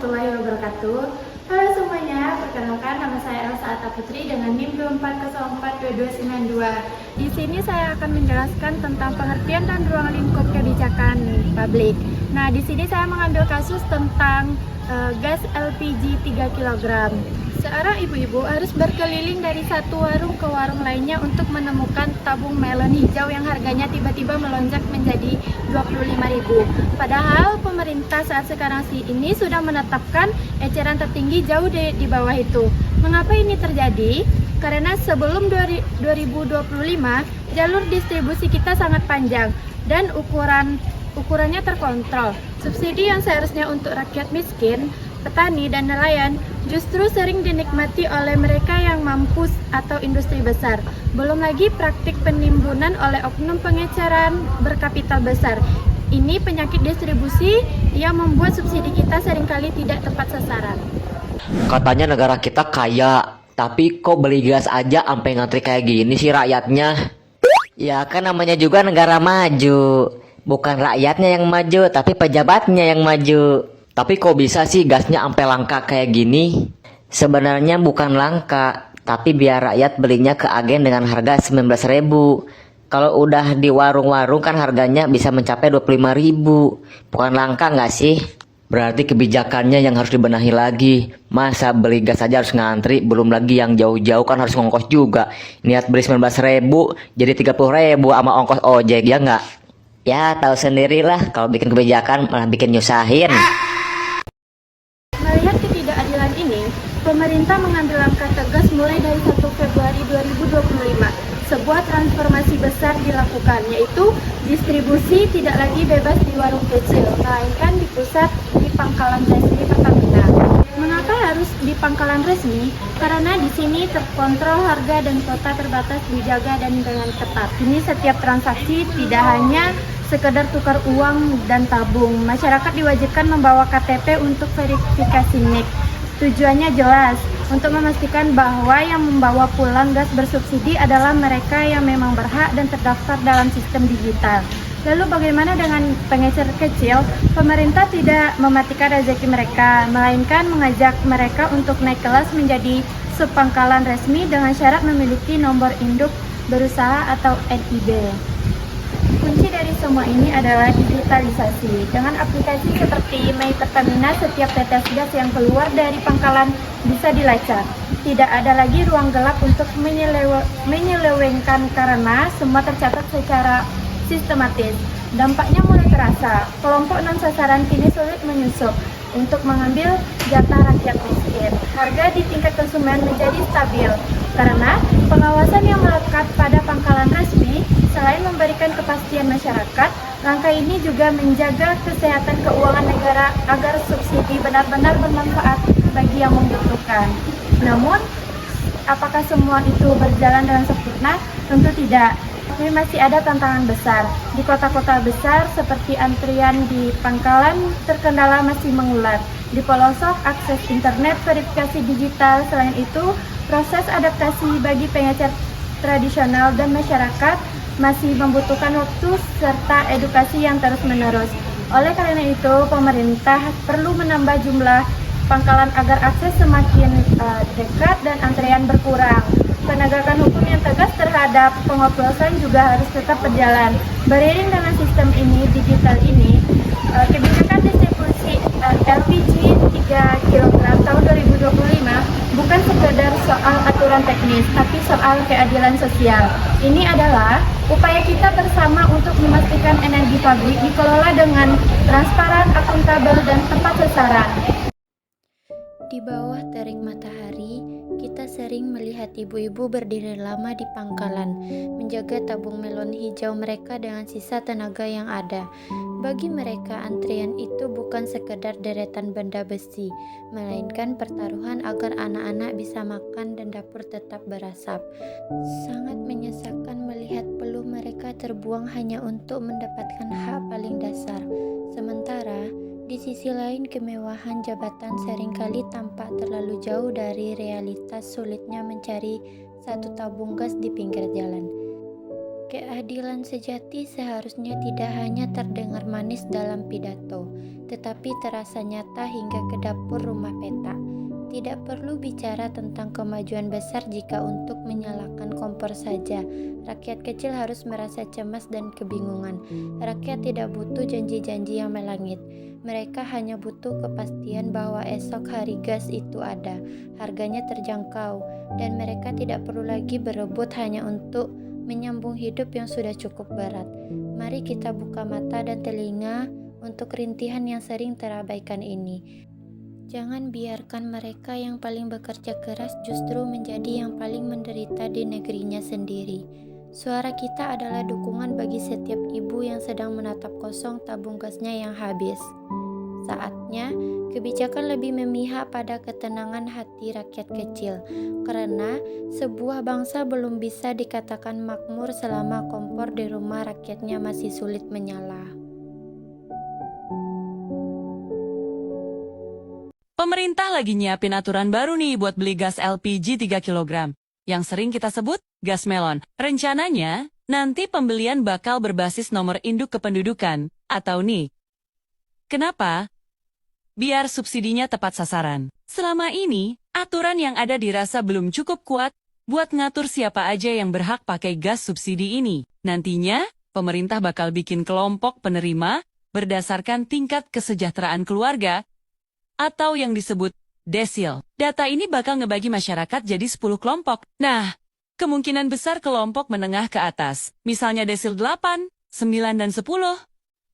warahmatullahi wabarakatuh. Halo semuanya, perkenalkan nama saya Elsa Atta Putri dengan NIM 24042292. Di sini saya akan menjelaskan tentang pengertian dan ruang lingkup kebijakan publik. Nah, di sini saya mengambil kasus tentang gas LPG 3 kg. Seorang ibu-ibu harus berkeliling dari satu warung ke warung lainnya untuk menemukan tabung melon hijau yang harganya tiba-tiba melonjak menjadi 25.000. Padahal pemerintah saat sekarang ini sudah menetapkan eceran tertinggi jauh di bawah itu. Mengapa ini terjadi? Karena sebelum 2025 jalur distribusi kita sangat panjang dan ukurannya terkontrol. Subsidi yang seharusnya untuk rakyat miskin, petani, dan nelayan justru sering dinikmati oleh mereka yang mampu atau industri besar. Belum lagi praktik penimbunan oleh oknum pengeceran berkapital besar. Ini penyakit distribusi yang membuat subsidi kita seringkali tidak tepat sasaran. Katanya negara kita kaya, tapi kok beli gas aja sampai ngantri kayak gini sih rakyatnya? Ya kan namanya juga negara maju. Bukan rakyatnya yang maju, tapi pejabatnya yang maju. Tapi kok bisa sih gasnya sampai langka kayak gini? Sebenarnya bukan langka, tapi biar rakyat belinya ke agen dengan harga 19.000. Kalau udah di warung-warung kan harganya bisa mencapai 25.000. Bukan langka nggak sih? Berarti kebijakannya yang harus dibenahi lagi. Masa beli gas aja harus ngantri, belum lagi yang jauh-jauh kan harus ngongkos juga. Niat beli 19.000 jadi 30.000 sama ongkos ojek, ya nggak? Ya tahu sendirilah kalau bikin kebijakan malah bikin nyusahin. Melihat ketidakadilan ini, pemerintah mengambil langkah tegas mulai dari 1 Februari 2025. Sebuah transformasi besar dilakukan, yaitu distribusi tidak lagi bebas di warung kecil, melainkan di pusat di pangkalan resmi Pertamina. Mengapa harus di pangkalan resmi? Karena di sini terkontrol harga dan kuota terbatas dijaga dan dengan ketat. Ini setiap transaksi tidak hanya sekedar tukar uang dan tabung. Masyarakat diwajibkan membawa KTP untuk verifikasi NIK. Tujuannya jelas, untuk memastikan bahwa yang membawa pulang gas bersubsidi adalah mereka yang memang berhak dan terdaftar dalam sistem digital. Lalu bagaimana dengan pengecer kecil? Pemerintah tidak mematikan rezeki mereka, melainkan mengajak mereka untuk naik kelas menjadi subpangkalan resmi dengan syarat memiliki nomor induk berusaha atau NIB. Kunci dari semua ini adalah digitalisasi. Dengan aplikasi seperti My Pertamina, setiap tetes gas yang keluar dari pangkalan bisa dilacak. Tidak ada lagi ruang gelap untuk menyelewengkan karena semua tercatat secara sistematis. Dampaknya mulai terasa. Kelompok non sasaran kini sulit menyusup untuk mengambil jatah rakyat miskin. Harga di tingkat konsumen menjadi stabil karena pengawasan yang melekat pada pangkalan resmi. Selain memberikan kepastian masyarakat, langkah ini juga menjaga kesehatan keuangan negara agar subsidi benar-benar bermanfaat bagi yang membutuhkan. Namun, apakah semua itu berjalan dengan sempurna? Tentu tidak. Tapi masih ada tantangan besar. Di kota-kota besar seperti antrian di pangkalan terkendala masih mengular. Di pelosok, akses internet, verifikasi digital. Selain itu, proses adaptasi bagi pengecer tradisional dan masyarakat masih membutuhkan waktu serta edukasi yang terus-menerus. Oleh karena itu, pemerintah perlu menambah jumlah pangkalan agar akses semakin dekat dan antrean berkurang. Penegakan hukum yang tegas terhadap pengoplosan juga harus tetap berjalan. Beriring dengan sistem digital ini, kebijakan distribusi LPG 3 kg tahun 2025 bukan sekedar soal aturan teknis, tapi soal keadilan sosial. Ini adalah upaya kita bersama untuk memastikan energi publik dikelola dengan transparan, akuntabel, dan tepat sasaran. Di bawah terik matahari, kita sering melihat ibu-ibu berdiri lama di pangkalan, menjaga tabung melon hijau mereka dengan sisa tenaga yang ada. Bagi mereka, antrian itu bukan sekedar deretan benda besi, melainkan pertaruhan agar anak-anak bisa makan dan dapur tetap berasap. Sangat menyesalkan melihat peluh mereka terbuang hanya untuk mendapatkan hak paling dasar. Sementara, di sisi lain, kemewahan jabatan seringkali tampak terlalu jauh dari realitas sulitnya mencari satu tabung gas di pinggir jalan. Keadilan sejati seharusnya tidak hanya terdengar manis dalam pidato, tetapi terasa nyata hingga ke dapur rumah peta. Tidak perlu bicara tentang kemajuan besar jika untuk menyalakan kompor saja. Rakyat kecil harus merasa cemas dan kebingungan. Rakyat tidak butuh janji-janji yang melangit. Mereka hanya butuh kepastian bahwa esok hari gas itu ada, harganya terjangkau, dan mereka tidak perlu lagi berebut hanya untuk menyambung hidup yang sudah cukup berat. Mari kita buka mata dan telinga untuk rintihan yang sering terabaikan ini. Jangan biarkan mereka yang paling bekerja keras justru menjadi yang paling menderita di negerinya sendiri. Suara kita adalah dukungan bagi setiap ibu yang sedang menatap kosong tabung gasnya yang habis. Saatnya, kebijakan lebih memihak pada ketenangan hati rakyat kecil, karena sebuah bangsa belum bisa dikatakan makmur selama kompor di rumah rakyatnya masih sulit menyala. Pemerintah lagi nyiapin aturan baru nih buat beli gas LPG 3 kg, yang sering kita sebut gas melon. Rencananya, nanti pembelian bakal berbasis nomor induk kependudukan, atau NIK. Kenapa? Biar subsidinya tepat sasaran. Selama ini, aturan yang ada dirasa belum cukup kuat buat ngatur siapa aja yang berhak pakai gas subsidi ini. Nantinya, pemerintah bakal bikin kelompok penerima berdasarkan tingkat kesejahteraan keluarga atau yang disebut desil. Data ini bakal ngebagi masyarakat jadi 10 kelompok. Nah, kemungkinan besar kelompok menengah ke atas, misalnya desil 8, 9, dan 10,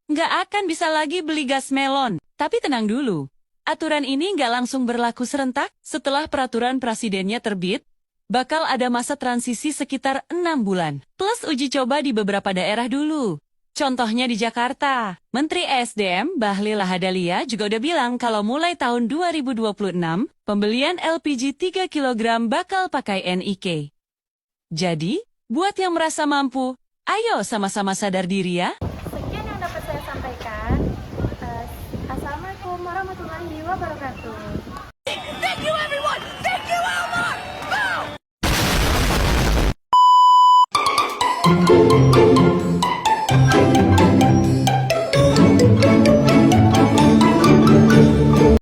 nggak akan bisa lagi beli gas melon. Tapi tenang dulu, aturan ini nggak langsung berlaku serentak. Setelah peraturan presidennya terbit, bakal ada masa transisi sekitar 6 bulan, plus uji coba di beberapa daerah dulu. Contohnya di Jakarta, Menteri ESDM Bahlil Lahadalia juga udah bilang kalau mulai tahun 2026, pembelian LPG 3 kg bakal pakai NIK. Jadi, buat yang merasa mampu, ayo sama-sama sadar diri ya. Sekian yang dapat saya sampaikan. Assalamualaikum warahmatullahi wabarakatuh. Thank you everyone! Thank you Elmar! Boom!